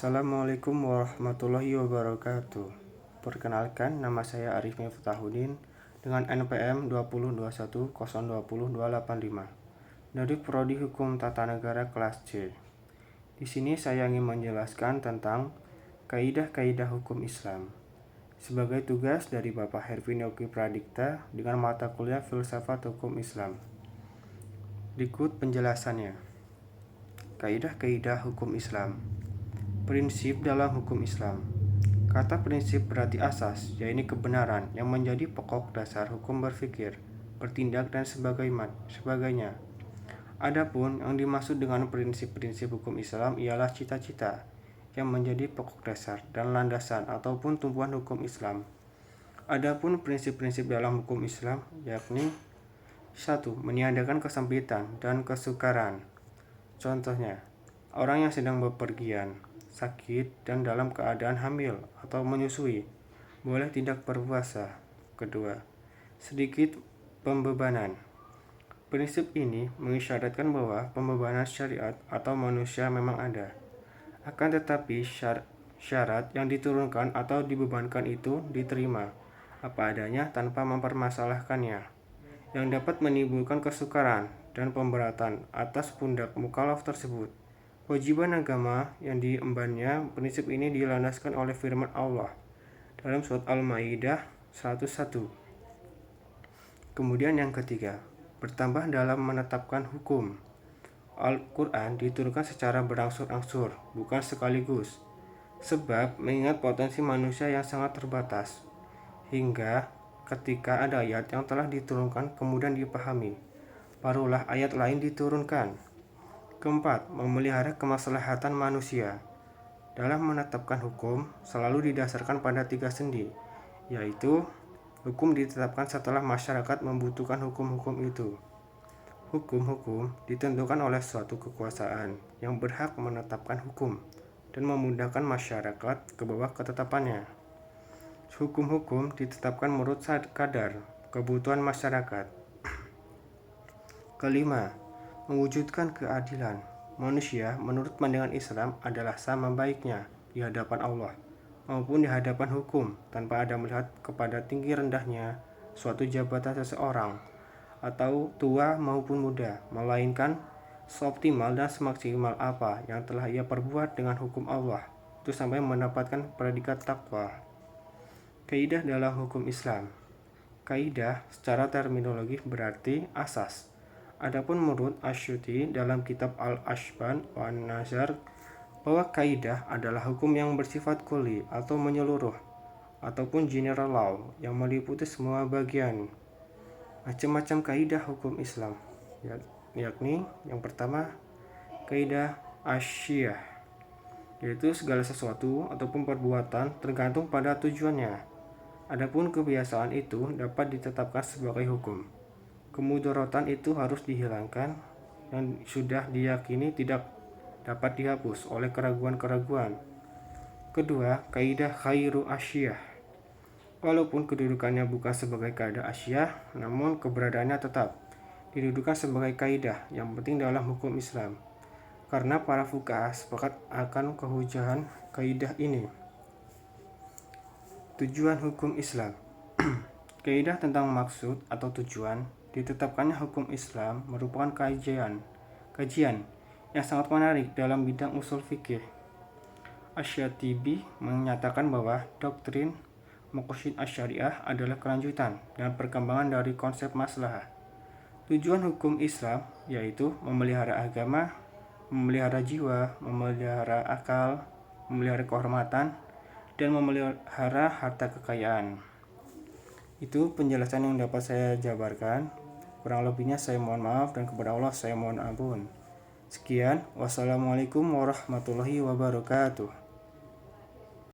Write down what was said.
Assalamualaikum warahmatullahi wabarakatuh. Perkenalkan, nama saya Arif Miftahudin dengan NPM 2021020285 dari Prodi Hukum Tata Negara kelas C. Di sini saya ingin menjelaskan tentang kaidah-kaidah hukum Islam sebagai tugas dari Bapak Hervin Yogi Pradikta dengan mata kuliah Filsafat Hukum Islam. Berikut penjelasannya. Kaidah-kaidah hukum Islam. Prinsip dalam hukum Islam. Kata prinsip berarti asas, yaitu kebenaran yang menjadi pokok dasar hukum berpikir, bertindak, dan sebagainya. Adapun yang dimaksud dengan prinsip-prinsip hukum Islam ialah cita-cita yang menjadi pokok dasar dan landasan ataupun tumpuan hukum Islam. Adapun prinsip-prinsip dalam hukum Islam yakni 1. Meniadakan kesempitan dan kesukaran. Contohnya, orang yang sedang bepergian, sakit, dan dalam keadaan hamil atau menyusui boleh tidak berpuasa. Kedua, sedikit pembebanan. Prinsip ini mengisyaratkan bahwa pembebanan syariat atau manusia memang ada. Akan tetapi syarat yang diturunkan atau dibebankan itu diterima apa adanya tanpa mempermasalahkannya, yang dapat menimbulkan kesukaran dan pemberatan atas pundak mukallaf tersebut. Kewajiban agama yang diembannya, prinsip ini dilandaskan oleh firman Allah dalam surat Al-Maidah 101. Kemudian yang ketiga, bertambah dalam menetapkan hukum. Al-Quran diturunkan secara berangsur-angsur, bukan sekaligus, sebab mengingat potensi manusia yang sangat terbatas, hingga ketika ada ayat yang telah diturunkan kemudian dipahami, barulah ayat lain diturunkan. Keempat, memelihara kemaslahatan manusia. Dalam menetapkan hukum selalu didasarkan pada 3 sendi, yaitu hukum ditetapkan setelah masyarakat membutuhkan hukum-hukum itu. Hukum-hukum ditentukan oleh suatu kekuasaan yang berhak menetapkan hukum dan memudahkan masyarakat ke bawah ketetapannya. Hukum-hukum ditetapkan menurut kadar kebutuhan masyarakat. Kelima, mewujudkan keadilan. Manusia menurut pandangan Islam adalah sama baiknya di hadapan Allah maupun di hadapan hukum tanpa ada melihat kepada tinggi rendahnya suatu jabatan seseorang atau tua maupun muda, melainkan seoptimal dan semaksimal apa yang telah ia perbuat dengan hukum Allah itu sampai mendapatkan predikat takwa. Kaidah dalam hukum Islam. Kaidah secara terminologi berarti asas. Adapun menurut Asyuti dalam kitab Al-Ashban wa Nazar bahwa kaidah adalah hukum yang bersifat kulli atau menyeluruh ataupun general law yang meliputi semua bagian. Macam-macam kaidah hukum Islam, yakni yang pertama kaidah asyiyah, yaitu segala sesuatu ataupun perbuatan tergantung pada tujuannya. Adapun kebiasaan itu dapat ditetapkan sebagai hukum. Kemudaratan itu harus dihilangkan dan sudah diyakini tidak dapat dihapus oleh keraguan-keraguan. Kedua, kaidah khairu asyiyah. Walaupun kedudukannya bukan sebagai kaidah asyiyah, namun keberadaannya tetap didudukan sebagai kaidah yang penting dalam hukum Islam. Karena para fuqaha sepakat akan kehujahan kaidah ini. Tujuan hukum Islam. Kaidah tentang maksud atau tujuan ditetapkannya hukum Islam merupakan kajian yang sangat menarik dalam bidang usul fikih. Asy-Syatibi menyatakan bahwa doktrin maqasid asy-syariah adalah kelanjutan dan perkembangan dari konsep maslahah. Tujuan hukum Islam yaitu memelihara agama, memelihara jiwa, memelihara akal, memelihara kehormatan, dan memelihara harta kekayaan. Itu penjelasan yang dapat saya jabarkan. Kurang lebihnya saya mohon maaf dan kepada Allah saya mohon ampun. Sekian, wassalamualaikum warahmatullahi wabarakatuh.